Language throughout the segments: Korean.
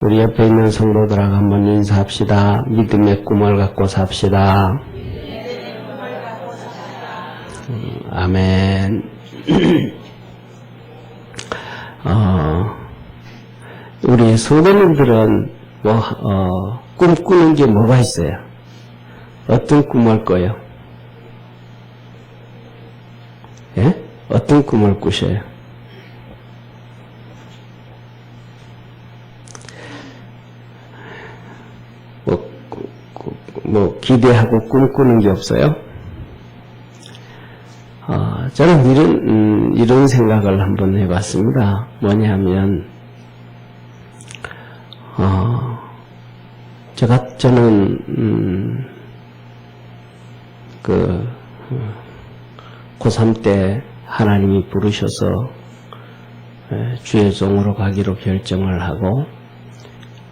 우리 옆에 있는 성도들하고 한번 인사합시다. 믿음의 꿈을 갖고 삽시다. 아멘. 우리 성도님들은 꿈꾸는 게 뭐가 있어요? 어떤 꿈을 꿔요? 예? 어떤 꿈을 꾸셔요? 기대하고 꿈꾸는 게 없어요? 저는 이런 생각을 한번 해봤습니다. 뭐냐면, 저는, 고3 때 하나님이 부르셔서 주의 종으로 가기로 결정을 하고,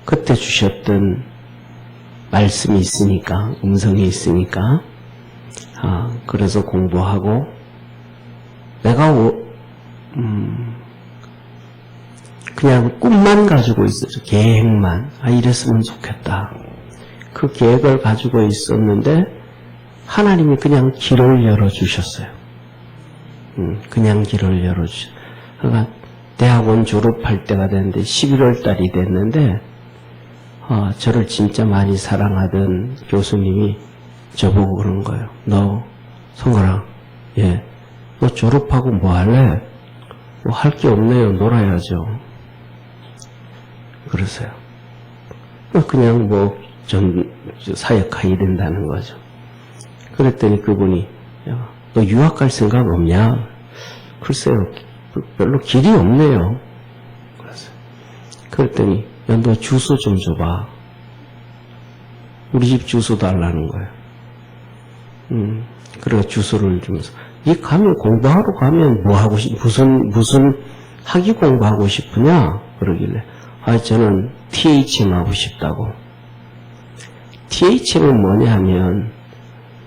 그때 주셨던 말씀이 있으니까, 음성이 있으니까, 그래서 공부하고, 내가, 그냥 꿈만 가지고 있었죠. 계획만. 이랬으면 좋겠다. 그 계획을 가지고 있었는데, 하나님이 그냥 길을 열어주셨어요. 그냥 길을 열어주셨어요. 그러니까, 대학원 졸업할 때가 됐는데, 11월 달이 됐는데, 저를 진짜 많이 사랑하던 교수님이 저보고 그런 거예요. 너, 성걸아, 너 졸업하고 뭐 할래? 뭐 할 게 없네요. 놀아야죠. 그러세요. 그냥 사역하게 된다는 거죠. 그랬더니 그분이, 너 유학 갈 생각 없냐? 글쎄요, 별로 길이 없네요. 그랬더니, 너 주소 좀 줘봐. 우리 집 주소 달라는 거예요. 그래 주소를 주면서 가면 공부하러 가면 뭐 하고 무슨 학위 공부하고 싶으냐? 그러길래 저는 THM 하고 싶다고. THM은 뭐냐 하면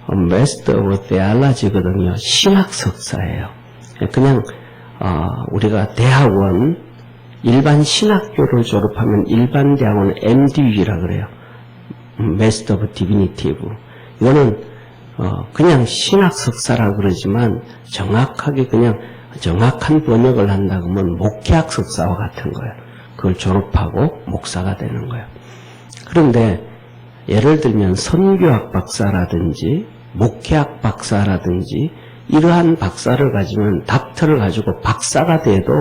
Master of Theology거든요. 신학 석사예요. 그냥 우리가 대학원 일반 신학교를 졸업하면 일반 대학원 MDV라 그래요. Master of Divinity. 이거는 그냥 신학 석사라 그러지만 정확하게 그냥 정확한 번역을 한다고 하면 목회학 석사와 같은 거예요. 그걸 졸업하고 목사가 되는 거예요. 그런데 예를 들면 선교학 박사라든지 목회학 박사라든지 이러한 박사를 가지면 닥터를 가지고 박사가 돼도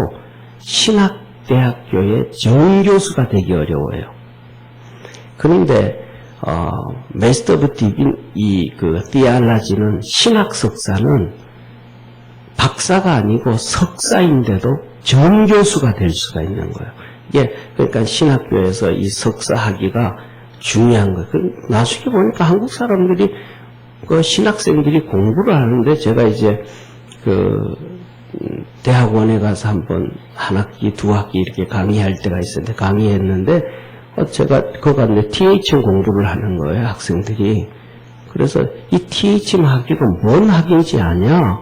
신학대학교의 정교수가 되기 어려워요. 그런데 Master of Theology는 신학 석사는 박사가 아니고 석사인데도 정교수가 될 수가 있는 거예요. 이게 그러니까 신학교에서 이 석사 학위가 중요한 거예요. 나중에 보니까 한국 사람들이 신학생들이 공부를 하는데 제가 이제 대학원에 가서 한번 한 학기, 두 학기 이렇게 강의할 때가 있었는데 강의했는데 제가 그거 갔는데 THM 공부를 하는 거예요, 학생들이. 그래서 이 THM 학위가 뭔 학위인지 아냐?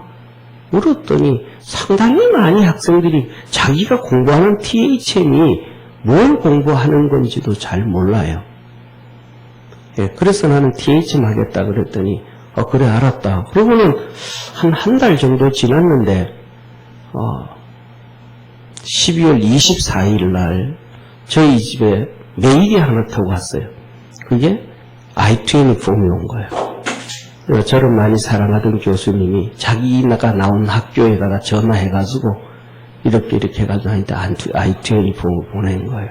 물었더니 상당히 많이 학생들이 자기가 공부하는 THM이 뭘 공부하는 건지도 잘 몰라요. 그래서 나는 THM 하겠다 그랬더니 그래 알았다. 그러고는 한 달 정도 지났는데 12월 24일 날 저희 집에 메일이 하나 타고 왔어요. 그게 I-20 폼이 온 거예요. 저를 많이 사랑하던 교수님이 자기가 나온 학교에다가 전화해가지고 이렇게 해가지고 나한테 I-20 폼을 보낸 거예요.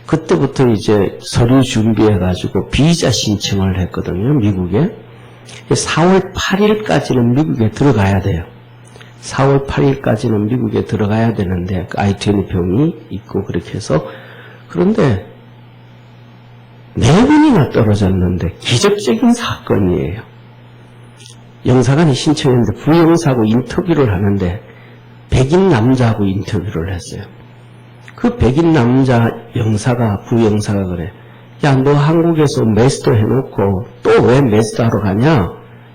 그때부터 이제 서류 준비해가지고 비자 신청을 했거든요, 미국에. 4월 8일까지는 미국에 들어가야 돼요. 4월 8일까지는 미국에 들어가야 되는데, I-20 병이 있고, 그렇게 해서. 그런데, 4번이나 떨어졌는데, 기적적인 사건이에요. 영사관이 신청했는데, 부영사하고 인터뷰를 하는데, 백인 남자하고 인터뷰를 했어요. 그 백인 남자 부영사가 그래. 야, 너 한국에서 메스터 해놓고 또 왜 메스터 하러 가냐?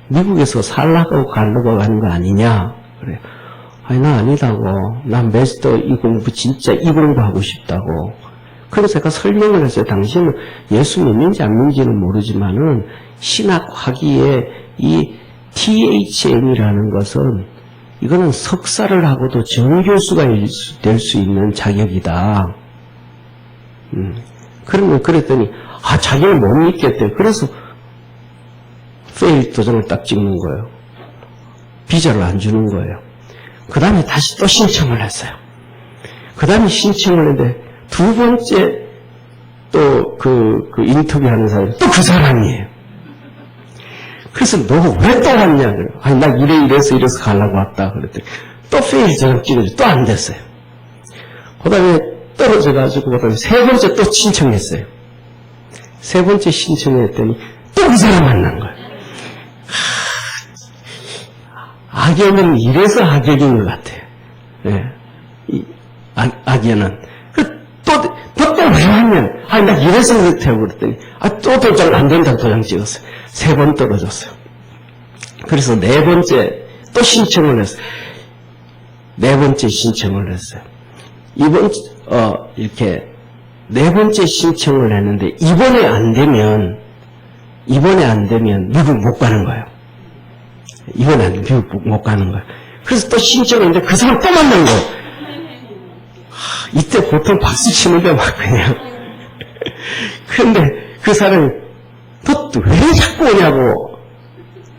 미국에서 살라고 가려고 하는 거 아니냐? 그래. 나 아니다고. 난 메스터 이 공부 진짜 이 공부하고 싶다고. 그래서 제가 설명을 했어요. 당신은 예수 믿는지 안 믿는지는 모르지만은 신학 학위에 이 THM이라는 것은 이거는 석사를 하고도 정교수가 될 수 있는 자격이다. 그랬더니 자기는 못 믿겠대요. 그래서 페일 도장을 딱 찍는 거예요. 비자를 안 주는 거예요. 그 다음에 다시 또 신청을 했어요. 그 다음에 신청을 했는데 두 번째 또 그 인터뷰하는 사람이 또 그 사람이에요. 그래서 너 왜 또 왔냐? 아니, 나 이래서 가려고 왔다. 그랬더니 또 페일 도장 찍어줘. 또 안 됐어요. 그 다음에 떨어져가지고 그 다음에 세 번째 또 신청했어요. 세 번째 신청했더니 또 그 사람 만난 거예요. 악연은 이래서 악연인 것 같아요. 네. 악연은. 또 왜 왔냐? 나 이래서 그렇다고 그랬더니, 또 도장 안 된다고 도장 찍었어요. 세 번 떨어졌어요. 그래서 네 번째 또 신청을 했어요. 네 번째 신청을 했어요. 이렇게 네 번째 신청을 했는데, 이번에 안 되면 미국 못 가는 거예요. 이번에 안 되면 미국 못 가는 거예요. 그래서 또 신청을 했는데 그 사람 또 만난 거예요. 이때 보통 박수 치는데 막 그냥. 그런데 그 사람이 너 왜 자꾸 오냐고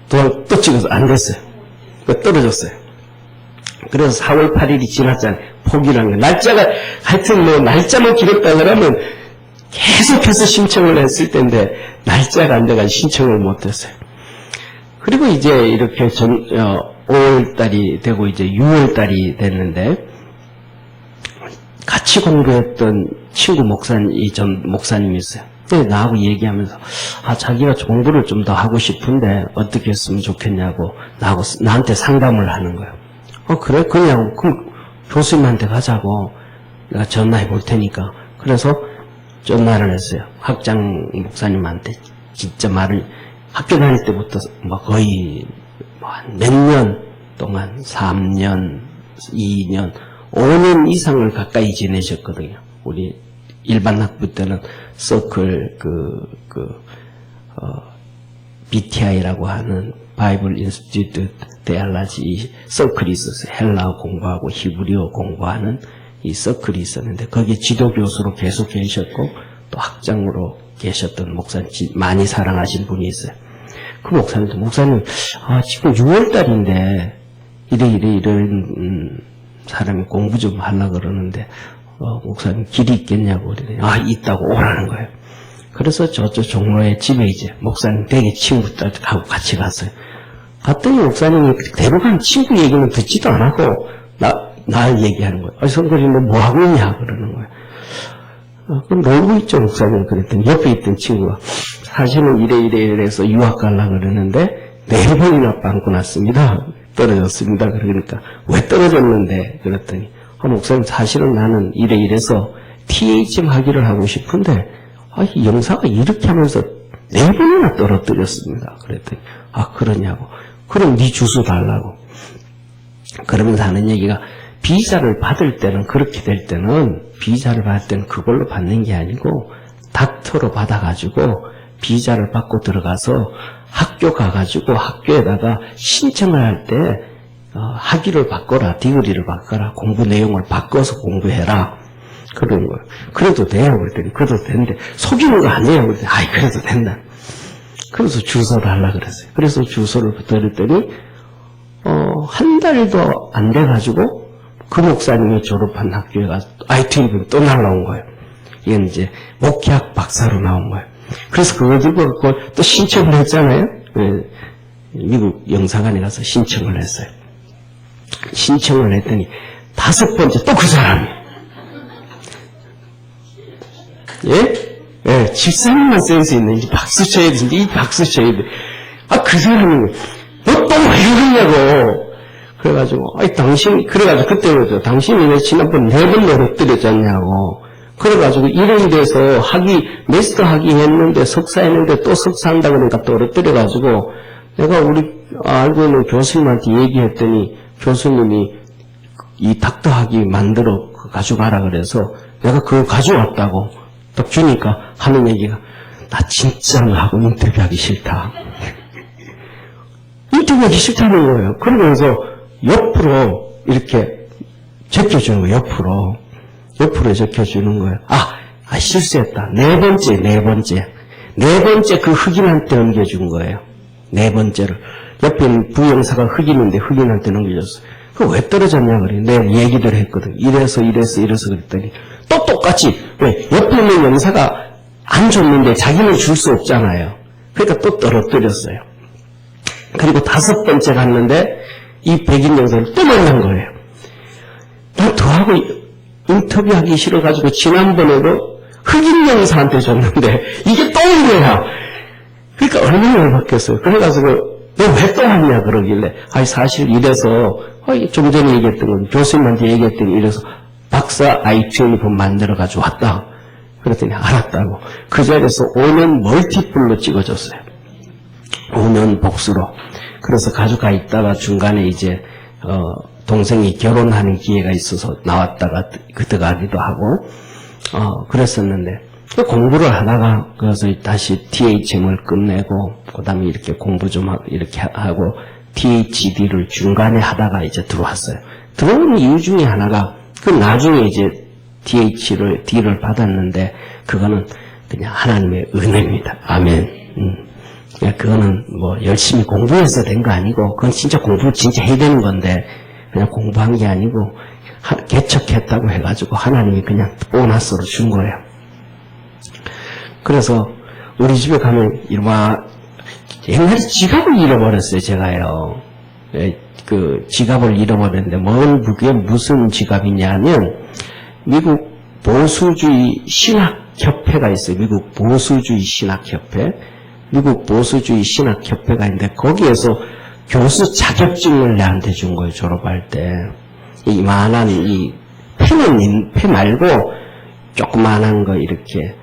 또 찍어서 안 됐어요. 떨어졌어요. 그래서 4월 8일이 지났잖아요. 포기라는 거. 날짜가, 하여튼 날짜만 기록다 그러면 계속해서 신청을 했을 텐데, 날짜가 안 돼가지고 신청을 못 했어요. 그리고 이제 이렇게 5월달이 되고 이제 6월달이 됐는데, 같이 공부했던 친구 전 목사님이 있어요. 근데 나하고 얘기하면서, 자기가 공부를 좀 더 하고 싶은데, 어떻게 했으면 좋겠냐고, 나한테 상담을 하는 거예요. 그래? 그럼 교수님한테 가자고, 내가 전화해 볼 테니까. 그래서 전화를 했어요. 학장 목사님한테. 진짜 학교 다닐 때부터 거의 몇 년 동안, 3년, 2년, 5년 이상을 가까이 지내셨거든요. 우리 일반 학부 때는 서클 BTI라고 하는 바이블 인스티튜트 데알라지 서클이 있었어요. 헬라어 공부하고 히브리어 공부하는 이 서클이 있었는데 거기에 지도 교수로 계속 계셨고 또 학장으로 계셨던 목사님 많이 사랑하신 분이 있어요. 그 목사님 지금 6월달인데 이런 사람이 공부 좀 하려고 그러는데 목사님 길이 있겠냐고 그러더니 있다고 오라는 거예요. 그래서 저쪽 종로에 집에 이제 목사님 댁에 친구들하고 같이 갔어요. 갔더니 목사님이 대부분 친구 얘기는 듣지도 안 하고 나 얘기하는 거예요. 성거리 너 뭐 하고 있냐 그러는 거예요. 그럼 놀고 있죠 목사님. 그랬더니 옆에 있던 친구가 사실은 이래서 유학 가려고 그러는데 4번이나 빵꾸 났습니다. 떨어졌습니다. 그러니까 왜 떨어졌는데 그랬더니 목사님 사실은 나는 이래서 THM 학위를 하고 싶은데 이 영사가 이렇게 하면서 4번이나 떨어뜨렸습니다. 그랬더니 그러냐고. 그럼 네 주소 달라고. 그러면서 하는 얘기가 비자를 받을 때는 그렇게 될 때는 비자를 받을 때는 그걸로 받는 게 아니고 닥터로 받아가지고 비자를 받고 들어가서 학교 가가지고 학교에다가 신청을 할 때 학위를 바꿔라, 디그리를 바꿔라, 공부 내용을 바꿔서 공부해라. 그런 거예요. 그래도 돼요. 그랬더니 그래도 되는데 속이는 거 아니에요. 그랬더니 그래도 된다. 그래서 주소 달라 그랬어요. 그래서 주소를 드렸더니 한 달도 안 돼가지고 그 목사님이 졸업한 학교에 가서 IT 이름이 또 날라온 거예요. 이건 이제 목회학 박사로 나온 거예요. 그래서 그걸 들고 또 신청을 했잖아요. 미국 영사관에 가서 신청을 했어요. 신청을 했더니 5번째 또 그 사람이에요. 예? 집사님만 센스 있네. 이제 박수 쳐야 되는데, 이 박수 쳐야 돼. 그 사람이, 너 또 왜 그러냐고. 그래가지고, 그래가지고 그때부터 당신이 왜 지난번 4번 노릇들였잖냐고. 그래가지고 이런 데서 메스터 학위 했는데 석사 했는데 또 석사 한다 그러니까 또 떨어뜨려가지고 내가 우리 알고 있는 교수님한테 얘기했더니 교수님이 이 닥터 학위 만들어 가져가라 그래서 내가 그거 가져왔다고. 딱 주니까 하는 얘기가 나 진짜 너하고 인터뷰하기 싫다. 인터뷰하기 싫다는 거예요. 그러면서 옆으로 이렇게 적혀주는 거예요. 옆으로 적혀주는 거예요. 실수했다. 네 번째 그 흑인한테 넘겨준 거예요. 네 번째를. 옆에 있는 부영사가 흑인인데 흑인한테 넘겨줬어요. 그거 왜 떨어졌냐 그래. 내가 얘기들 했거든. 이래서 그랬더니 또 똑같이 왜 옆에 있는 영사가 안 줬는데 자기는 줄 수 없잖아요. 그러니까 또 떨어뜨렸어요. 그리고 5번째 갔는데 이 백인 영사를 또 만난 거예요. 난 더하고 인터뷰하기 싫어가지고 지난번에도 흑인 영사한테 줬는데 이게 또 온 거야. 그러니까 얼마나 열받겠어요. 그래가지고 너 왜 또 왔냐 그러길래 사실 이래서 좀 전에 얘기했던 건 교수님한테 얘기했더니 이래서 박사 I-20 만들어가지고 왔다. 그랬더니 알았다고. 그 자리에서 5년 멀티플로 찍어줬어요. 5년 복수로. 그래서 가져가 있다가 중간에 이제 동생이 결혼하는 기회가 있어서 나왔다가 들어가기도 하고 그랬었는데 공부를 하다가 그래서 다시 THM을 끝내고 그다음에 이렇게 공부 좀 하고 이렇게 하고 THD를 중간에 하다가 이제 들어왔어요. 들어온 이유 중에 하나가 그 나중에 이제 D를 받았는데 그거는 그냥 하나님의 은혜입니다. 아멘. 그거는 뭐 열심히 공부해서 된 거 아니고 그건 진짜 공부를 진짜 해야 되는 건데 그냥 공부한 게 아니고 개척했다고 해가지고 하나님이 그냥 보너스로 준 거예요. 그래서 우리 집에 가면 옛날에 지갑을 잃어버렸어요. 제가요. 그 지갑을 잃어버렸는데 그게 무슨 지갑이냐면 미국 보수주의 신학협회가 있어요. 미국 보수주의 신학협회가 있는데 거기에서 교수 자격증을 내한테 준 거예요. 졸업할 때. 이만한 이 펜 말고 조그만한 거 이렇게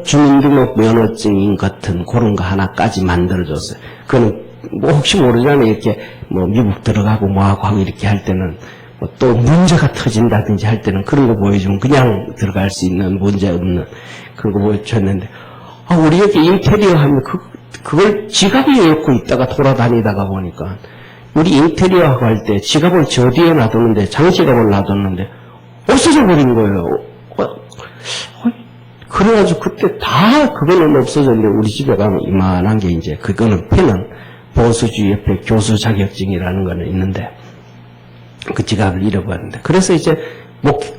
주민등록 면허증인 같은 그런 거 하나까지 만들어줬어요. 그거는 뭐 혹시 모르잖아요. 이렇게 뭐 미국 들어가고 뭐하고 이렇게 할 때는 뭐 또 문제가 터진다든지 할 때는 그런 거 보여주면 그냥 들어갈 수 있는 문제 없는 그런 거 보여줬는데 우리 이렇게 인테리어 하면 그걸 지갑에 넣고 있다가 돌아다니다가 보니까 우리 인테리어 하고 할 때 지갑을 저 뒤에 놔뒀는데 장지갑을 놔뒀는데 없어져 버린 거예요. 그래가지고 그때 다 그거는 없어졌는데 우리 집에 가면 이만한 게 이제 그거는 펜은 보수주의 옆에 교수 자격증이라는 거는 있는데 그 지갑을 잃어버렸는데 그래서 이제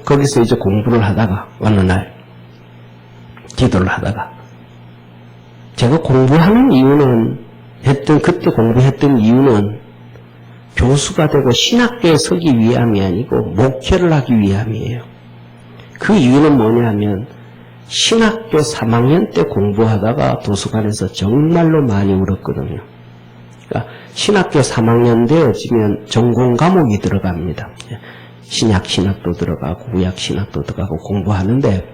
거기서 이제 공부를 하다가 어느 날 기도를 하다가 제가 공부하는 이유는 그때 공부했던 이유는 교수가 되고 신학교에 서기 위함이 아니고 목회를 하기 위함이에요. 그 이유는 뭐냐면 신학교 3학년 때 공부하다가 도서관에서 정말로 많이 울었거든요. 그러니까 신학교 3학년 되어지면 전공 과목이 들어갑니다. 신약도 들어가고 구약신학도 들어가고 공부하는데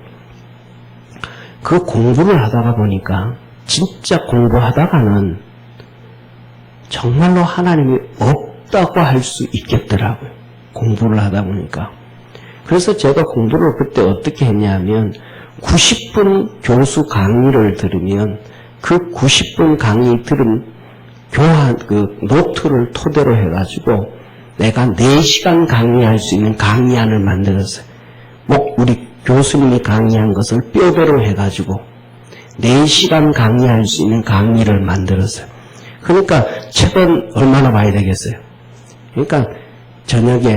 그 공부를 하다가 보니까 진짜 공부하다가는 정말로 하나님이 없다고 할 수 있겠더라고요. 공부를 하다 보니까. 그래서 제가 공부를 그때 어떻게 했냐면 90분 교수 강의를 들으면 그 90분 강의 들은 노트를 토대로 해가지고 내가 4시간 강의할 수 있는 강의안을 만들었어요. 우리 교수님이 강의한 것을 뼈대로 해가지고 4시간 강의할 수 있는 강의를 만들었어요. 그러니까 책은 얼마나 봐야 되겠어요? 그러니까 저녁에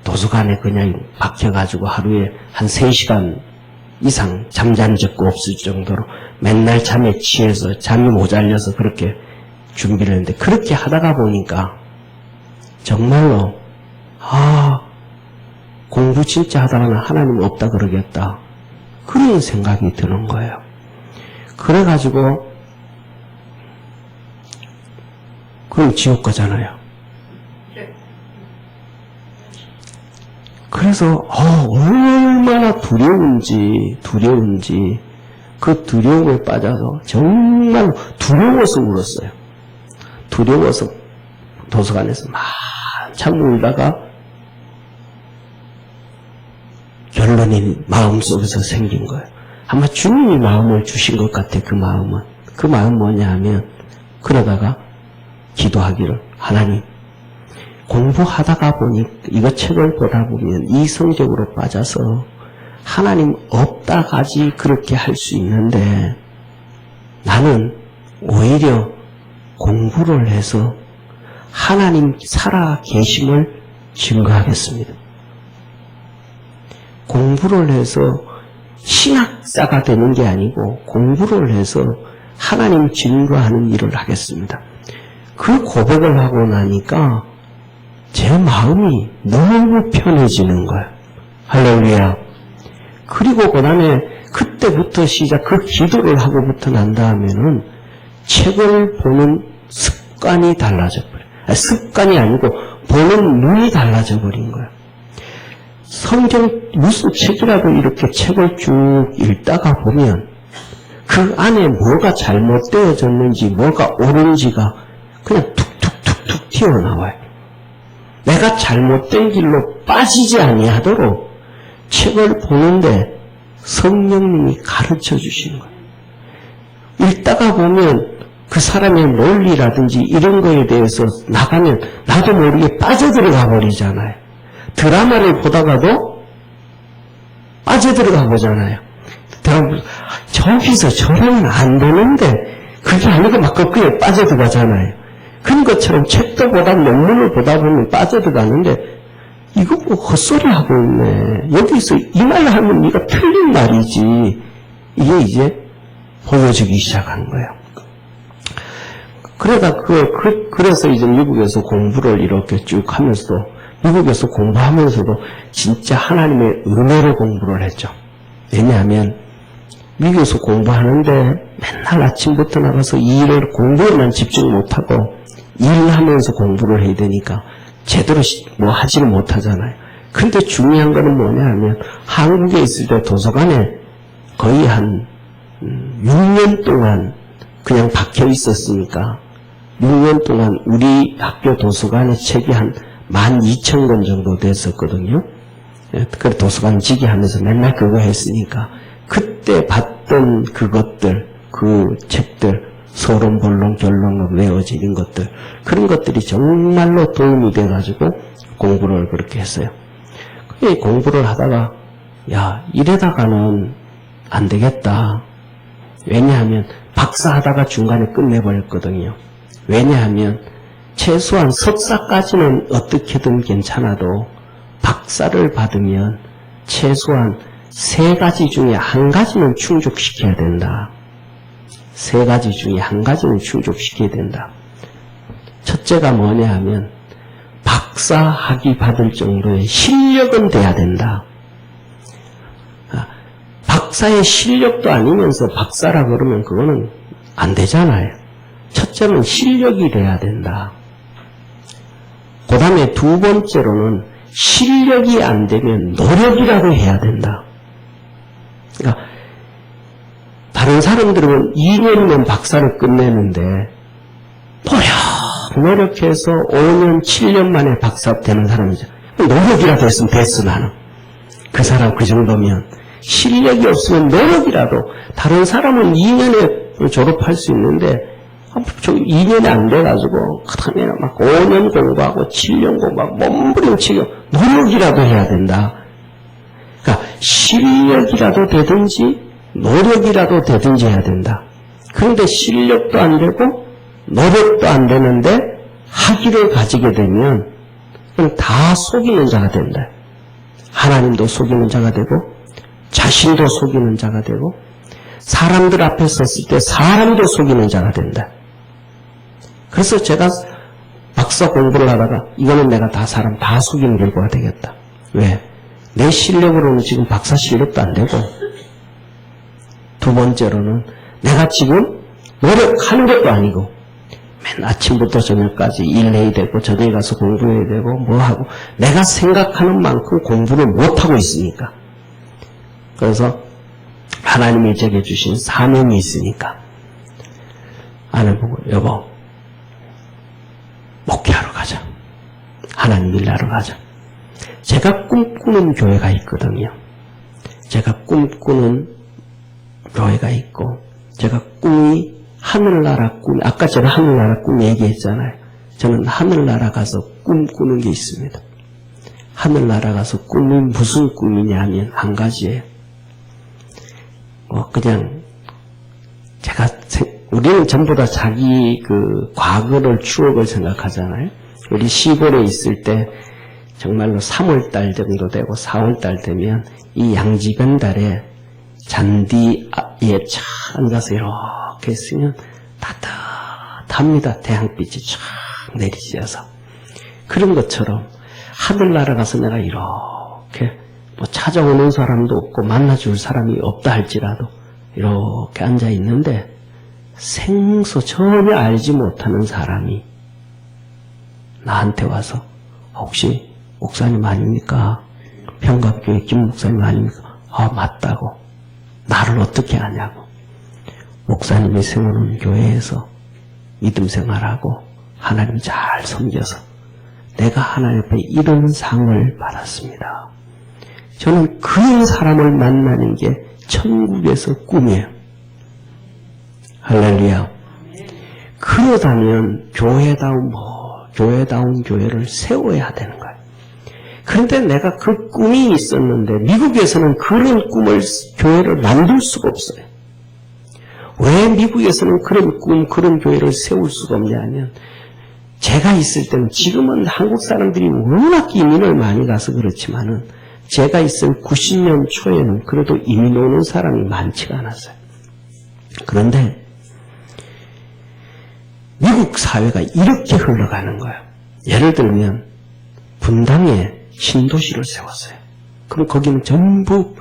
도서관에 그냥 박혀가지고 하루에 한 3시간 이상 잠잔 적도 없을 정도로 맨날 잠에 취해서 잠이 모자라서 그렇게 준비를 했는데 그렇게 하다가 보니까 정말로 공부 진짜 하다가는 하나님 없다 그러겠다 그런 생각이 드는 거예요. 그래가지고 그럼 지옥 가잖아요. 그래서 얼마나 두려운지 그 두려움에 빠져서 정말 두려워서 울었어요. 두려워서 도서관에서 한참 울다가 결론이 마음속에서 생긴 거예요. 아마 주님이 마음을 주신 것 같아, 그 마음은. 그 마음 뭐냐 하면, 그러다가 기도하기를, 하나님, 공부하다가 보니, 이거 책을 보다 보면 이성적으로 빠져서 하나님 없다가지 그렇게 할 수 있는데, 나는 오히려 공부를 해서 하나님 살아 계심을 증거하겠습니다. 공부를 해서 신학자가 되는 게 아니고 공부를 해서 하나님 증거하는 일을 하겠습니다. 그 고백을 하고 나니까 제 마음이 너무 편해지는 거예요. 할렐루야. 그리고 그 다음에 그때부터 시작, 그 기도를 하고부터 난 다음에는 책을 보는 습관이 달라져 버려요. 습관이 아니고 보는 눈이 달라져 버린 거예요. 성경 무슨 책이라도 이렇게 책을 쭉 읽다가 보면 그 안에 뭐가 잘못되어졌는지 뭐가 옳은지가 그냥 툭툭툭툭 튀어나와요. 내가 잘못된 길로 빠지지 아니하도록 책을 보는데 성령님이 가르쳐 주시는 거예요. 읽다가 보면 그 사람의 논리라든지 이런 거에 대해서 나가면 나도 모르게 빠져들어가 버리잖아요. 드라마를 보다가도 빠져들어가 보잖아요. 저기서 저러면 안 되는데 그게 아니고 막 거기에 빠져들어가잖아요. 그런 것처럼 책도 보다 논문을 보다 보면 빠져들어가는데 이거 뭐 헛소리 하고 있네. 여기서 이 말 하면 네가 틀린 말이지. 이게 이제 보여지기 시작한 거예요. 그래서 이제 미국에서 공부를 이렇게 쭉 하면서도, 미국에서 공부하면서도 진짜 하나님의 은혜로 공부를 했죠. 왜냐하면 미국에서 공부하는데 맨날 아침부터 나가서 일을 공부에만 집중 못하고 일하면서 공부를 해야 되니까 제대로 뭐 하지를 못하잖아요. 근데 중요한 거는 뭐냐 하면 한국에 있을 때 도서관에 거의 한 6년 동안 그냥 박혀 있었으니까 6년 동안 우리 학교 도서관에 책이 한 12,000권 정도 됐었거든요. 그 도서관 지기하면서 맨날 그거 했으니까 그때 봤던 그것들, 그 책들, 서론, 본론, 결론을 외워지는 것들, 그런 것들이 정말로 도움이 돼가지고 공부를 그렇게 했어요. 공부를 하다가 야, 이래다가는 안 되겠다. 왜냐하면 박사하다가 중간에 끝내버렸거든요. 왜냐하면 최소한 석사까지는 어떻게든 괜찮아도 박사를 받으면 최소한 3가지 중에 1가지는 충족시켜야 된다. 3가지 중에 1가지는 충족시켜야 된다. 첫째가 뭐냐 하면 박사 학위 받을 정도의 실력은 돼야 된다. 박사의 실력도 아니면서 박사라 그러면 그거는 안 되잖아요. 첫째는 실력이 돼야 된다. 그 다음에 2번째로는 실력이 안 되면 노력이라도 해야 된다. 그러니까 다른 사람들은 2년이면 박사를 끝내는데 노력해서 5년, 7년 만에 박사 되는 사람이죠. 노력이라도 했으면 됐어, 나는. 그 사람 그 정도면. 실력이 없으면 노력이라도, 다른 사람은 2년에 졸업할 수 있는데 2년이 안 돼가지고 그 다음에 막 5년 공부하고 7년 공부하고 몸부림치고 노력이라도 해야 된다. 그러니까 실력이라도 되든지 노력이라도 되든지 해야 된다. 그런데 실력도 안 되고 노력도 안 되는데 학위를 가지게 되면 그건 다 속이는 자가 된다. 하나님도 속이는 자가 되고 자신도 속이는 자가 되고 사람들 앞에 섰을 때 사람도 속이는 자가 된다. 그래서 제가 박사 공부를 하다가 이거는 내가 사람 다 속이는 결과가 되겠다. 왜? 내 실력으로는 지금 박사 실력도 안 되고 2번째로는 내가 지금 노력하는 것도 아니고 맨 아침부터 저녁까지 일해야 되고 저녁에 가서 공부해야 되고 뭐하고 내가 생각하는 만큼 공부를 못하고 있으니까. 그래서 하나님이 제게 주신 사명이 있으니까 아내 보고 여보 목회하러 가자. 하나님 일하러 가자. 제가 꿈꾸는 교회가 있거든요. 제가 꿈꾸는 교회가 있고, 제가 꿈이 하늘나라 꿈, 아까 제가 하늘나라 꿈 얘기했잖아요. 저는 하늘나라 가서 꿈꾸는 게 있습니다. 하늘나라 가서 꿈이 무슨 꿈이냐면 한 가지예요. 그냥 우리는 전부 다 자기 그 과거를 추억을 생각하잖아요. 우리 시골에 있을 때 정말로 3월달 정도 되고 4월달 되면 이 양지변달에 잔디에 쫙 앉아서 이렇게 있으면 따뜻합니다. 태양빛이 쫙 내리쬐서. 그런 것처럼 하늘나라 가서 내가 이렇게 찾아오는 사람도 없고 만나줄 사람이 없다 할지라도 이렇게 앉아 있는데 생소 전혀 알지 못하는 사람이 나한테 와서 혹시 목사님 아닙니까? 평갑교회 김 목사님 아닙니까? 맞다고. 나를 어떻게 아냐고. 목사님이 세우는 교회에서 믿음 생활하고 하나님 잘 섬겨서 내가 하나님 앞에 이런 상을 받았습니다. 저는 그런 사람을 만나는 게 천국에서 꿈이에요. 할렐루야. 그러다면 교회다운 교회를 세워야 되는 거예요. 그런데 내가 그 꿈이 있었는데 미국에서는 그런 꿈을 교회를 만들 수가 없어요. 왜 미국에서는 그런 꿈, 그런 교회를 세울 수가 없냐면 제가 있을 때는 지금은 한국 사람들이 워낙 이민을 많이 가서 그렇지만은 제가 있을 90년 초에는 그래도 이민 오는 사람이 많지가 않았어요. 그런데 미국 사회가 이렇게 흘러가는 거예요. 예를 들면 분당에 신도시를 세웠어요. 그럼 거기는 전부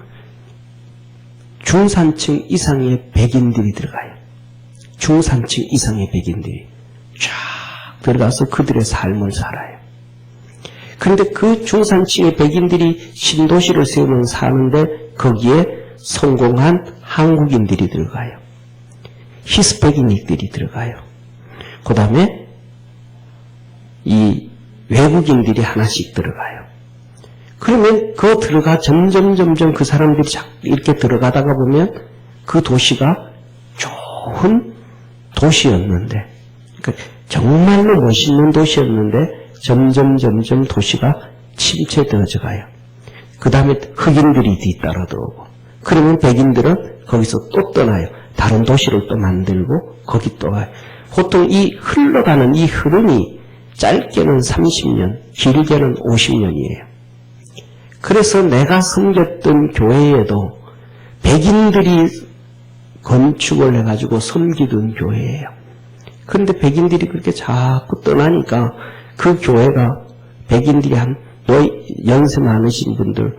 중산층 이상의 백인들이 들어가요. 중산층 이상의 백인들이 쫙 들어가서 그들의 삶을 살아요. 그런데 그 중산층의 백인들이 신도시를 세우면 사는데 거기에 성공한 한국인들이 들어가요. 히스패닉들이 들어가요. 그 다음에 이 외국인들이 하나씩 들어가요. 그러면 그 점점 그 사람들이 이렇게 들어가다가 보면 그 도시가 좋은 도시였는데, 그러니까 정말로 멋있는 도시였는데 점점 도시가 침체되어져 가요. 그 다음에 흑인들이 뒤따라 들어오고, 그러면 백인들은 거기서 또 떠나요. 다른 도시를 또 만들고 거기 또 가요. 보통 이 흘러가는 이 흐름이 짧게는 30년, 길게는 50년이에요. 그래서 내가 섬겼던 교회에도 백인들이 건축을 해가지고 섬기던 교회예요. 그런데 백인들이 그렇게 자꾸 떠나니까 그 교회가 백인들이 연세 많으신 분들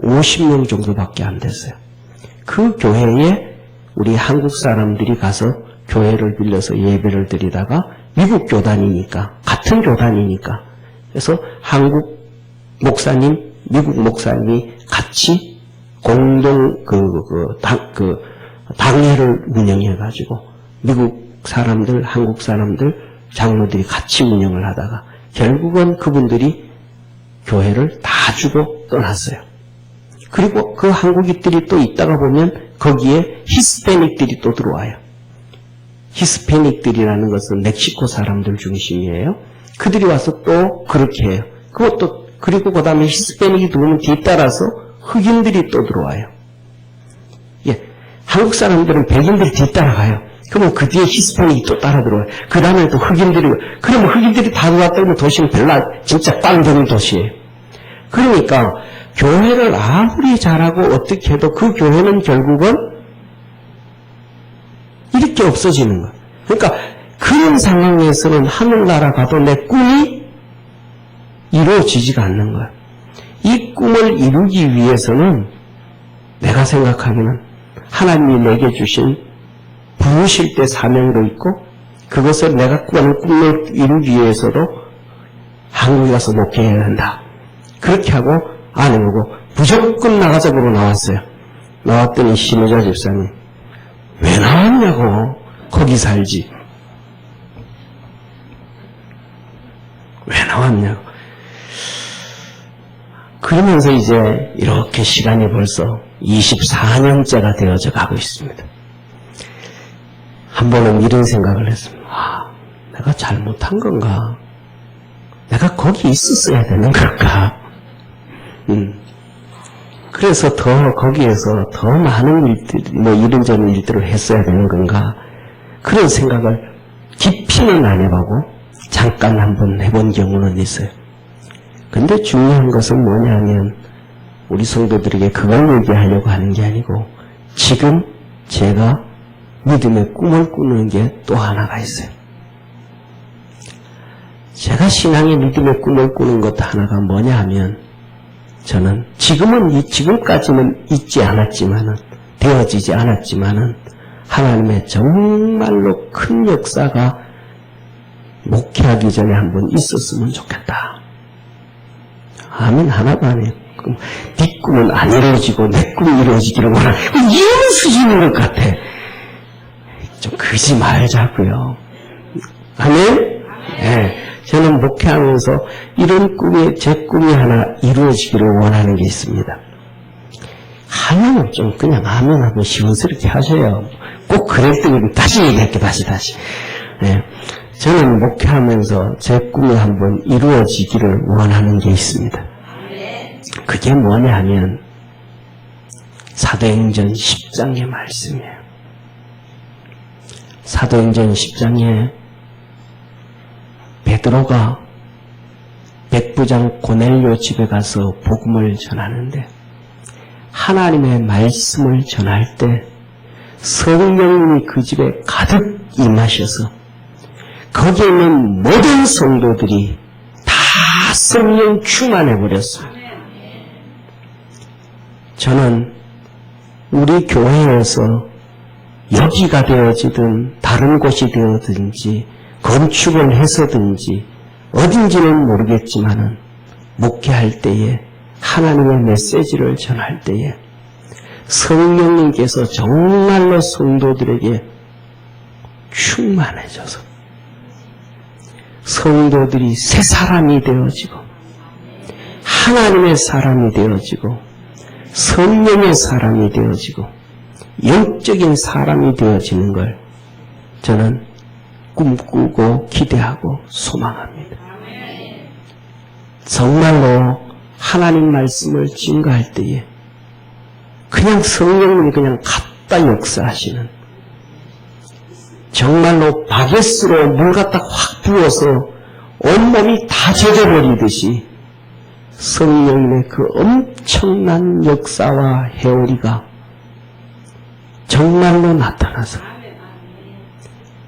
50명 정도밖에 안 됐어요. 그 교회에 우리 한국 사람들이 가서 교회를 빌려서 예배를 드리다가 미국 교단이니까, 같은 교단이니까, 그래서 한국 목사님, 미국 목사님이 같이 공동 당회를 운영해가지고 미국 사람들, 한국 사람들, 장로들이 같이 운영을 하다가 결국은 그분들이 교회를 다 주고 떠났어요. 그리고 그 한국인들이 또 있다가 보면 거기에 히스패닉들이 또 들어와요. 히스패닉들이라는 것은 멕시코 사람들 중심이에요. 그들이 와서 또 그렇게 해요. 그리고 그 다음에 히스패닉이 들어오면 뒤따라서 흑인들이 또 들어와요. 예, 한국 사람들은 백인들이 뒤따라가요. 그러면 그 뒤에 히스패닉이 또 따라 들어와요. 그 다음에 또 흑인들이, 그러면 흑인들이 다 들어왔다 그러면 도시는 진짜 빵 되는 도시예요. 그러니까 교회를 아무리 잘하고 어떻게 해도 그 교회는 결국은 이렇게 없어지는 거예요. 그러니까 그런 상황에서는 하늘나라 가도 내 꿈이 이루어지지가 않는 거예요. 이 꿈을 이루기 위해서는 내가 생각하기는 하나님이 내게 주신 부르실 때 사명도 있고 그것을 내가 꾸는 꿈을 이루기 위해서도 한국에 가서 목회해야 한다. 그렇게 하고 안 해보고 무조건 나가자고 나왔어요. 나왔더니 신우자 집사님 왜 나왔냐고. 거기 살지. 왜 나왔냐고. 그러면서 이제 이렇게 시간이 벌써 24년째가 되어져 가고 있습니다. 한 번은 이런 생각을 했습니다. 내가 잘못한 건가? 내가 거기 있었어야 되는 걸까? 그래서 거기에서 더 많은 일들, 이런저런 일들을 했어야 되는 건가? 그런 생각을 깊이는 안 해보고 잠깐 한번 해본 경우는 있어요. 근데 중요한 것은 뭐냐면 우리 성도들에게 그걸 얘기하려고 하는 게 아니고 지금 제가 믿음의 꿈을 꾸는 게 또 하나가 있어요. 제가 신앙의 믿음의 꿈을 꾸는 것 하나가 뭐냐 하면 저는 지금까지는 있지 않았지만은 되어지지 않았지만은 하나님의 정말로 큰 역사가 목회하기 전에 한번 있었으면 좋겠다. 아멘 하나도 안 해요. 네 꿈은 안 이루어지고 내 꿈이 이루어지기를 원하는 이런 수준인 것 같아. 좀 그러지 말자고요. 아멘? 네. 저는 목회하면서 이런 제 꿈이 하나 이루어지기를 원하는 게 있습니다. 하면은 좀 그냥 하면 시원스럽게 하셔요. 꼭 그럴 때는 다시 얘기할게, 다시. 네. 저는 목회하면서 제 꿈이 한번 이루어지기를 원하는 게 있습니다. 그게 뭐냐 하면 사도행전 10장의 말씀이에요. 사도행전 10장에 베드로가 백부장 고넬료 집에 가서 복음을 전하는데 하나님의 말씀을 전할 때 성령님이 그 집에 가득 임하셔서 거기에 있는 모든 성도들이 다 성령 충만해버렸어요. 저는 우리 교회에서 여기가 되어지든 다른 곳이 되어든지 건축을 해서든지 어딘지는 모르겠지만은 목회할 때에 하나님의 메시지를 전할 때에 성령님께서 정말로 성도들에게 충만해져서 성도들이 새 사람이 되어지고 하나님의 사람이 되어지고 성령의 사람이 되어지고 영적인 사람이 되어지는 걸 저는 꿈꾸고 기대하고 소망합니다. 정말로 하나님 말씀을 증거할 때에 그냥 성령님이 그냥 갖다 역사하시는 정말로 바게스로 물 갖다 확 부어서 온몸이 다 젖어버리듯이 성령님의 그 엄청난 역사와 회오리가 정말로 나타나서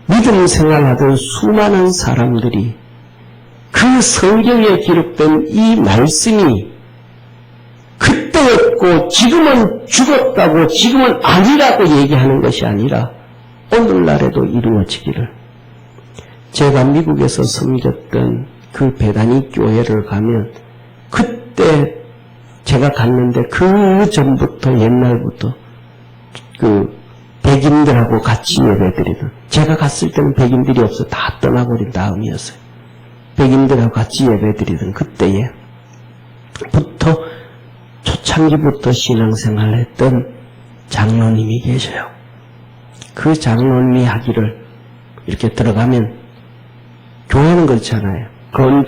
믿음 생활하던 수많은 사람들이 그 성경에 기록된 이 말씀이 그때였고 지금은 죽었다고 지금은 아니라고 얘기하는 것이 아니라 오늘날에도 이루어지기를. 제가 미국에서 섬겼던 그 베다니 교회를 가면 그때 제가 갔는데 그 전부터 옛날부터 그 백인들하고 같이 예배드리던, 제가 갔을 때는 백인들이 없어 다 떠나버린 다음이었어요. 백인들하고 같이 예배드리던 그때에 부터 초창기부터 신앙생활을 했던 장로님이 계셔요. 그 장로님이 하기를 이렇게 들어가면 교회는 그렇잖아요.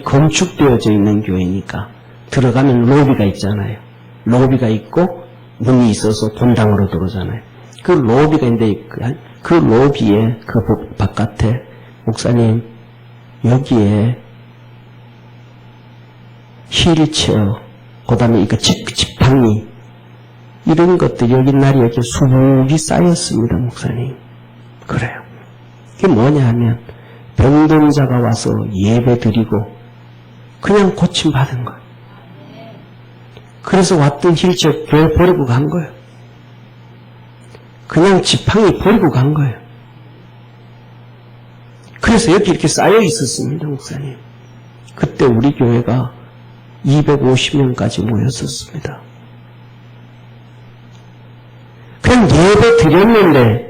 건축되어져 있는 교회니까 들어가면 로비가 있잖아요. 로비가 있고 문이 있어서 본당으로 들어오잖아요. 그 로비가 있는데 그 로비에 그 바깥에 목사님 여기에 휠체어 그 다음에 이거 지팡이 이런 것들 여기 날이 이렇게 수북이 쌓였습니다. 목사님. 그래요. 그게 뭐냐 하면 병든 자가 와서 예배 드리고 그냥 고침받은 거예요. 그래서 왔던 휠체어 교회 버리고 간 거예요. 그냥 지팡이 버리고 간 거예요. 그래서 여기 이렇게 쌓여 있었습니다. 목사님. 그때 우리 교회가 250명까지 모였었습니다. 그냥 예배 드렸는데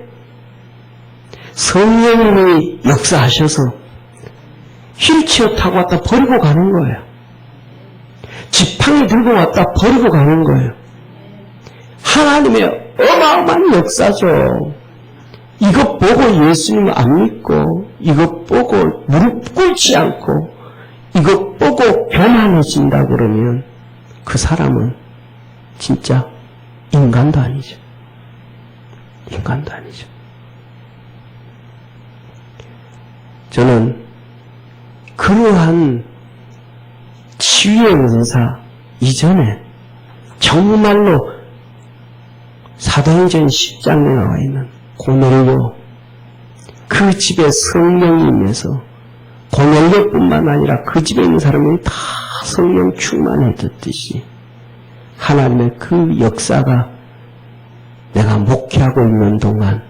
성령님이 역사하셔서 휠체어 타고 왔다 버리고 가는 거예요. 지팡이 상을 들고 왔다 버리고 가는 거예요. 하나님의 어마어마한 역사죠. 이것 보고 예수님 안 믿고, 이것 보고 무릎 꿇지 않고, 이것 보고 교만해진다 그러면 그 사람은 진짜 인간도 아니죠. 인간도 아니죠. 저는 그러한 치유의 은사 이전에 정말로 사도행전 10장에 나와 있는 고넬료, 그 집에 성령이 임해서 고넬료뿐만 아니라 그 집에 있는 사람이 다 성령 충만해졌듯이 하나님의 그 역사가 내가 목회하고 있는 동안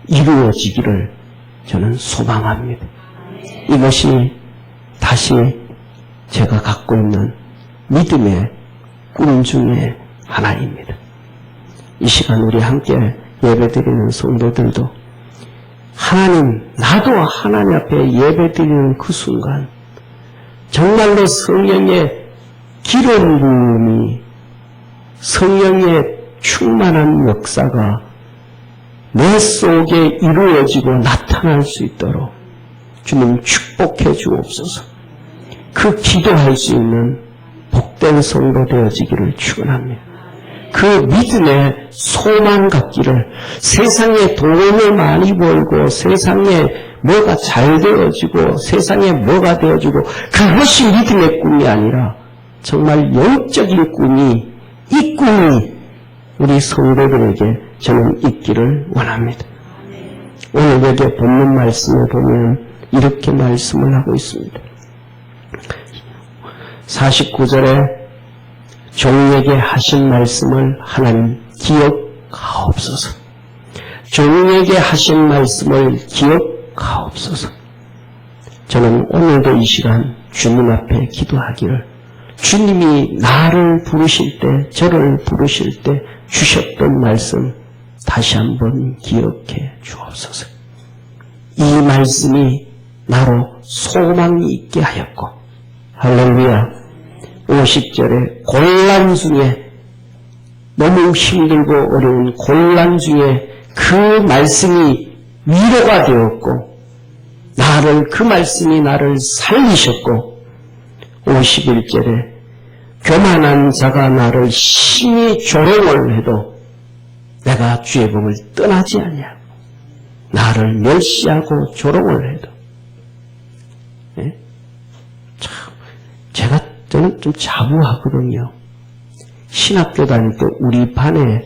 이루어지기를 저는 소망합니다. 이것이 다시 제가 갖고 있는 믿음의 꿈 중에 하나입니다. 이 시간 우리 함께 예배드리는 성도들도 하나님, 나도 하나님 앞에 예배드리는 그 순간 정말로 성령의 기름 부음이, 성령의 충만한 역사가 내 속에 이루어지고 나타날 수 있도록 주님 축복해 주옵소서. 그 기도할 수 있는 복된 성도 되어지기를 축원합니다. 그 믿음의 소망 갖기를, 세상에 돈을 많이 벌고 세상에 뭐가 잘 되어지고 세상에 뭐가 되어지고 그것이 믿음의 꿈이 아니라 정말 영적인 꿈이, 이 꿈이 우리 성도들에게 저는 있기를 원합니다. 오늘 여기 본문 말씀을 보면 이렇게 말씀을 하고 있습니다. 49절에 종에게 하신 말씀을 하나님 기억하옵소서. 종에게 하신 말씀을 기억하옵소서. 저는 오늘도 이 시간 주님 앞에 기도하기를, 주님이 나를 부르실 때, 저를 부르실 때 주셨던 말씀 다시 한번 기억해 주옵소서. 이 말씀이 나로 소망이 있게 하였고, 할렐루야. 50절에 곤란 중에, 너무 힘들고 어려운 곤란 중에 그 말씀이 위로가 되었고, 그 말씀이 나를 살리셨고, 51절에 교만한 자가 나를 심히 조롱을 해도 내가 주의 법을 떠나지 아니하고, 나를 멸시하고 조롱을 해도, 네? 참, 저는 좀 자부하거든요. 신학교 다닐 때 우리 반에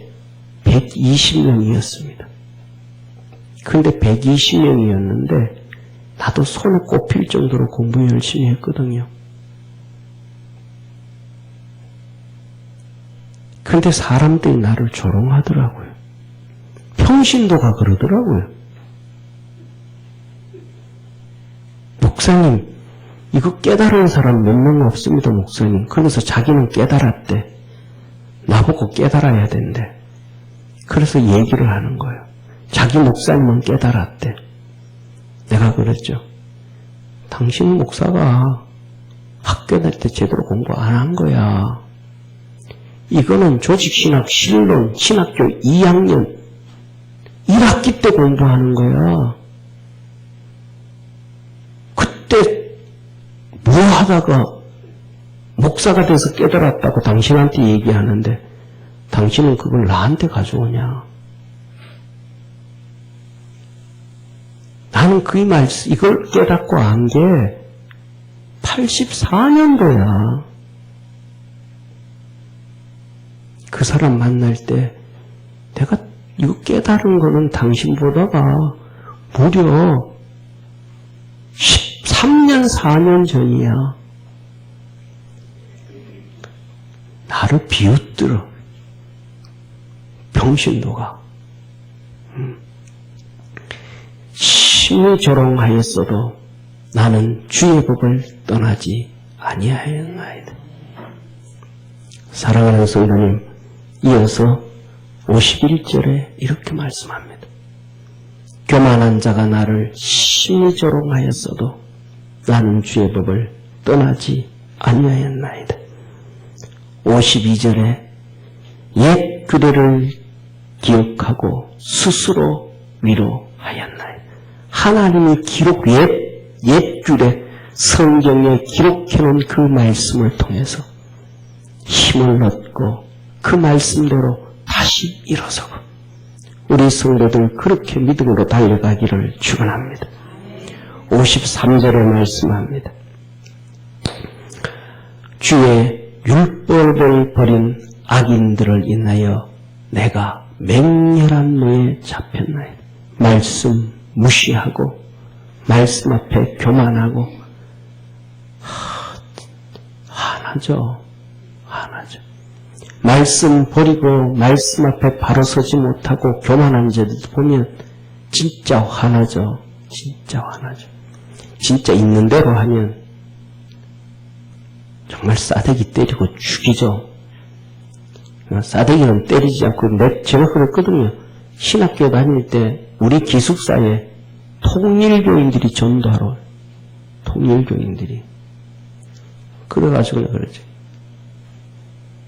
120명이었습니다. 그런데 120명이었는데 나도 손에 꼽힐 정도로 공부 열심히 했거든요. 그런데 사람들이 나를 조롱하더라고요. 평신도가 그러더라고요. 목사님, 이거 깨달은 사람 몇 명 없습니다, 목사님. 그러면서 자기는 깨달았대. 나보고 깨달아야 된대. 그래서 얘기를 하는 거예요. 자기 목사님은 깨달았대. 내가 그랬죠. 당신 목사가 학교 다닐 때 제대로 공부 안 한 거야. 이거는 조직신학 실론 신학교 2학년 1학기 때 공부하는 거야. 그때 뭐 하다가 목사가 돼서 깨달았다고 당신한테 얘기하는데 당신은 그걸 나한테 가져오냐. 나는 그 말씀, 이걸 깨닫고 안 게 84년도야. 그 사람 만날 때 내가 이거 깨달은 거는 당신보다가 무려 13년, 4년 전이야. 나를 비웃들어. 병신도가. 심히 조롱하였어도 나는 주의 법을 떠나지 아니하였나이다. 사랑하는 성도님, 이어서 51절에 이렇게 말씀합니다. 교만한 자가 나를 심히 조롱하였어도 나는 주의 법을 떠나지 아니하였나이다. 52절에 옛 규례를 기억하고 스스로 위로하였나이다. 하나님이 옛 규례, 성경에 기록해놓은 그 말씀을 통해서 힘을 얻고 그 말씀대로 다시 일어서고 우리 성도들 그렇게 믿음으로 달려가기를 축원합니다. 53절에 말씀합니다. 주의 율법을 버린 악인들을 인하여 내가 맹렬한 노에 잡혔나이다. 말씀 무시하고 말씀 앞에 교만하고 화나죠. 말씀 버리고 말씀 앞에 바로 서지 못하고 교만한 자들 보면 진짜 화나죠. 진짜 있는 대로 하면 정말 싸대기 때리고 죽이죠. 싸대기는 때리지 않고 제가 그랬거든요. 신학교 다닐 때 우리 기숙사에 통일교인들이 전도하러 통일교인들이 그래가지고 내가 그러지.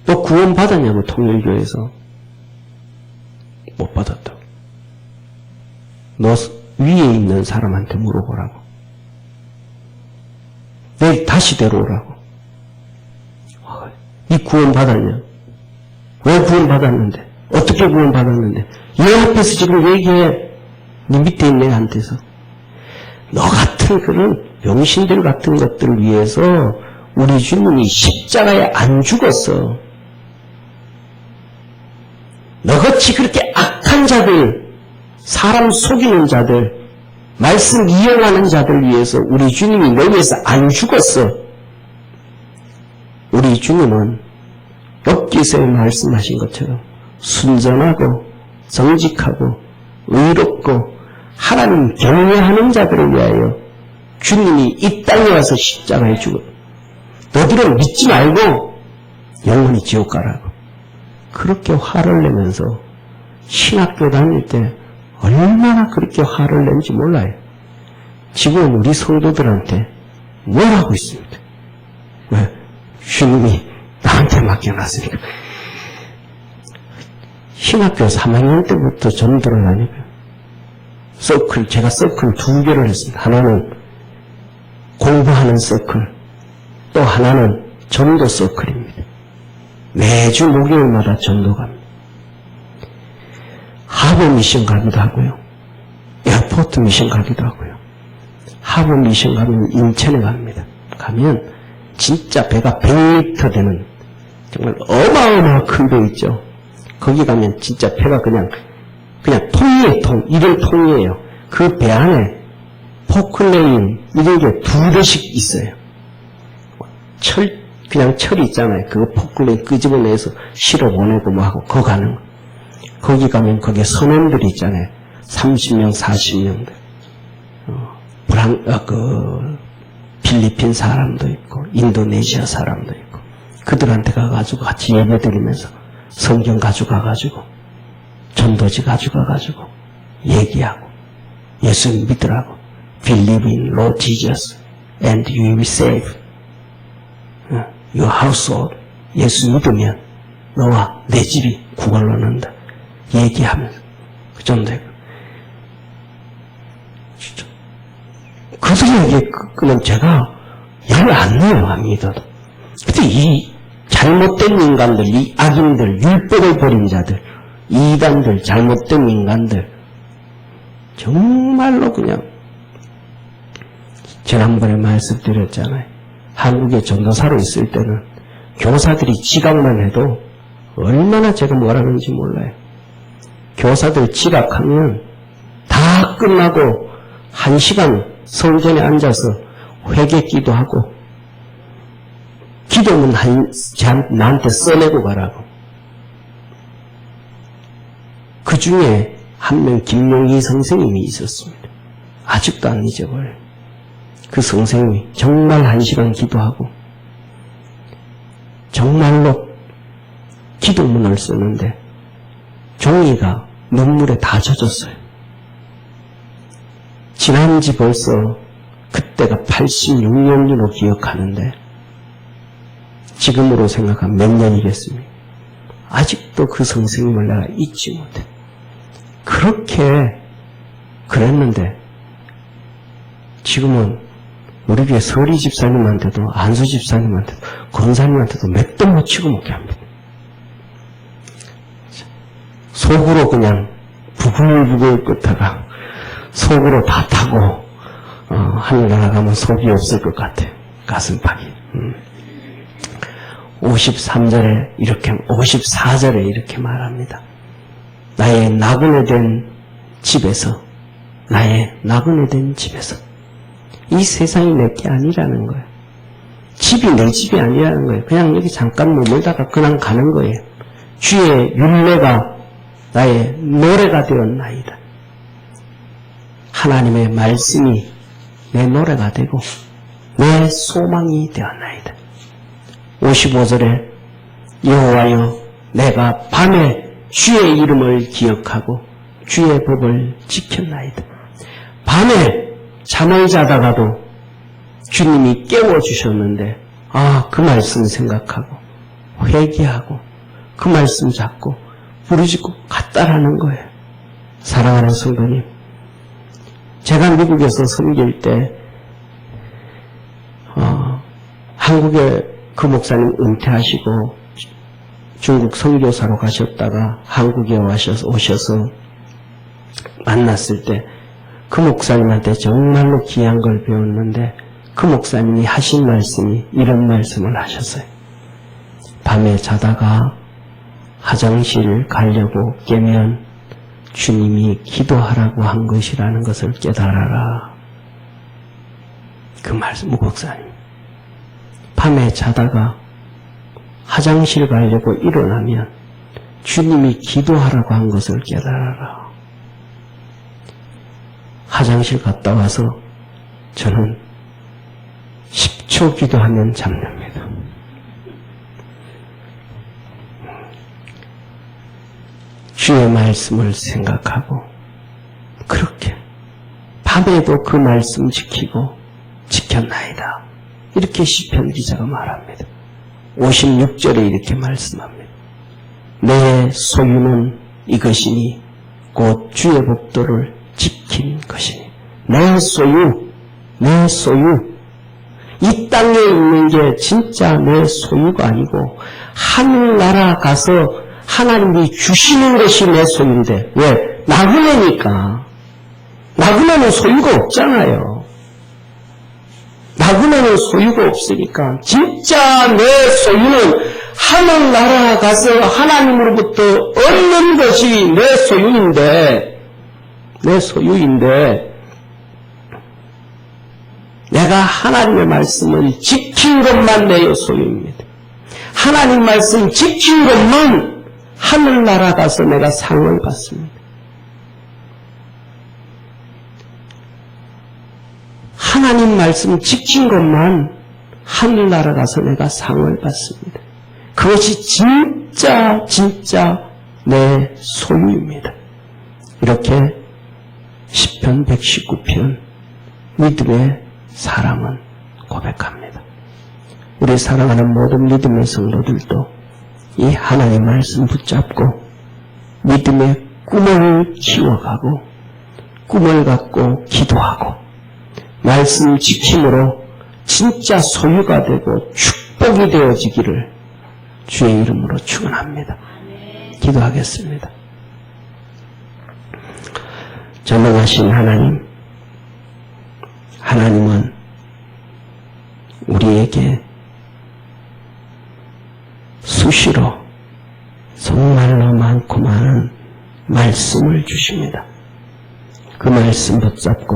너 구원 받았냐고 통일교에서. 못 받았다고. 너 위에 있는 사람한테 물어보라고. 내일 다시 데려오라고. 이 구원 받았냐? 왜 구원 받았는데? 어떻게 구원 받았는데? 얘 앞에서 지금 얘기해. 네 밑에 있는 애한테서. 너 같은 그런 병신들 같은 것들을 위해서 우리 주님이 십자가에 안 죽었어. 너같이 그렇게 악한 자들, 사람 속이는 자들, 말씀 이용하는 자들 위해서 우리 주님이 너 위해서 안 죽었어. 우리 주님은 욥기서에 말씀하신 것처럼 순전하고 정직하고 의롭고 하나님 경외하는 자들을 위하여 주님이 이 땅에 와서 십자가에 죽어. 너들은 믿지 말고 영원히 지옥 가라고. 그렇게 화를 내면서 신학교 다닐 때 얼마나 그렇게 화를 낸지 몰라요. 지금 우리 성도들한테 뭘 하고 있습니다. 왜? 주님이 나한테 맡겨놨으니까. 신학교 3학년 때부터 전도를 다니고요. 제가 서클 2개를 했습니다. 하나는 공부하는 서클, 또 하나는 전도 서클입니다. 매주 목요일마다 전도 갑니다. 하버 미션 가기도 하고요. 에어포트 미션 가기도 하고요. 하버 미션 가면 인천에 갑니다. 가면 진짜 배가 100m 되는 정말 어마어마한 큰 배 있죠. 거기 가면 진짜 배가 그냥 통이에요. 이런 통이에요. 그 배 안에 포클레인 이런 게 2대씩 있어요. 그냥 철이 있잖아요. 그거 포클레인 끄집어내서 실어 보내고 뭐 하고 그거 가는 거. 거기 가면 거기에 선원들이 있잖아요. 30명, 40명들. 필리핀 사람도 있고 인도네시아 사람도 있고 그들한테 가가지고 같이 예배드리면서 성경 가져가가지고 전도지 가져가가지고 얘기하고 예수 믿으라고 Believe in Lord Jesus and you will be saved. Your household 예수 믿으면 너와 내 집이 구원을 얻는다. 얘기하면서 그 정도에 진짜 그들에게 그는 제가 열을 안 내요. 안 믿어도. 근데 이 잘못된 인간들, 이 악인들, 율법을 버린 자들, 이단들, 잘못된 인간들 정말로 그냥 지난번에 말씀드렸잖아요. 한국에 전도사로 있을 때는 교사들이 지각만 해도 얼마나 제가 뭐라는지 몰라요. 교사들 지각하면 다 끝나고 1시간 성전에 앉아서 회개 기도하고 기도문 나한테 써내고 가라고. 그 중에 한 명 김용희 선생님이 있었습니다. 아직도 안 잊어버려요. 그 선생님이 정말 1시간 기도하고 정말로 기도문을 쓰는데 종이가 눈물에 다 젖었어요. 지난지 벌써 그때가 86년으로 기억하는데 지금으로 생각하면 몇 년이겠습니까? 아직도 그 선생님을 내가 잊지 못해. 그렇게 그랬는데 지금은 우리 교회 서리 집사님한테도 안수 집사님한테도 권사님한테도 몇 도 못 치고 먹게 합니다. 속으로 그냥 부글부글 끓다가 속으로 다 타고 하늘 날아가면 속이 없을 것 같아. 가슴팍이. 53절에 이렇게 54절에 이렇게 말합니다. 나의 나그네 된 집에서 이 세상이 내게 아니라는 거예요. 집이 내 집이 아니라는 거예요. 그냥 여기 잠깐 머물다가 그냥 가는 거예요. 주의 율례가 나의 노래가 되었나이다. 하나님의 말씀이 내 노래가 되고 내 소망이 되었나이다. 55절에 여호와여 내가 밤에 주의 이름을 기억하고 주의 법을 지켰나이다. 밤에 잠을 자다가도 주님이 깨워주셨는데 그 말씀 생각하고 회개하고 그 말씀 잡고 부르짖고 갔다라는 거예요. 사랑하는 성도님, 제가 미국에서 섬길 때 한국에 그 목사님 은퇴하시고 중국 선교사로 가셨다가 한국에 오셔서 만났을 때 그 목사님한테 정말로 귀한 걸 배웠는데 그 목사님이 하신 말씀이 이런 말씀을 하셨어요. 밤에 자다가 화장실 가려고 깨면 주님이 기도하라고 한 것이라는 것을 깨달아라. 그 말씀, 목사님. 밤에 자다가 화장실 가려고 일어나면 주님이 기도하라고 한 것을 깨달아라. 화장실 갔다 와서 저는 10초 기도하면 잠듭니다. 주의 말씀을 생각하고 그렇게 밤에도 그 말씀 지키고 지켰나이다. 이렇게 시편 기자가 말합니다. 56절에 이렇게 말씀합니다. 내 소유는 이것이니 곧 주의 법도를 지킨 것이니. 내 소유. 이 땅에 있는 게 진짜 내 소유가 아니고 하늘나라 가서 하나님이 주시는 것이 내 소유인데 왜? 나그네니까. 나그네는 소유가 없잖아요. 나그네는 소유가 없으니까 진짜 내 소유는 하늘나라 가서 하나님으로부터 얻는 것이 내 소유인데 내가 하나님의 말씀을 지킨 것만 내 소유입니다. 하나님 말씀 지킨 것만 하늘나라 가서 내가 상을 받습니다. 하나님 말씀 지킨 것만 하늘나라 가서 내가 상을 받습니다. 그것이 진짜 내 소유입니다. 이렇게 시편 119편 믿음의 사람은 고백합니다. 우리 사랑하는 모든 믿음의 성도들도 이 하나님 말씀 붙잡고 믿음의 꿈을 키워가고 꿈을 갖고 기도하고 말씀 지킴으로 진짜 소유가 되고 축복이 되어지기를 주의 이름으로 축원합니다. 기도하겠습니다. 전능하신 하나님은 우리에게 수시로 정말로 많고 많은 말씀을 주십니다. 그 말씀 붙잡고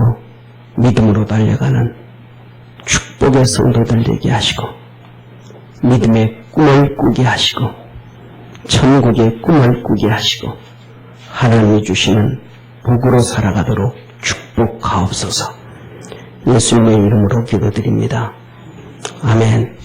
믿음으로 달려가는 축복의 성도들 되게 하시고 믿음의 꿈을 꾸게 하시고 천국의 꿈을 꾸게 하시고 하나님이 주시는 복으로 살아가도록 축복하옵소서. 예수님의 이름으로 기도드립니다. 아멘.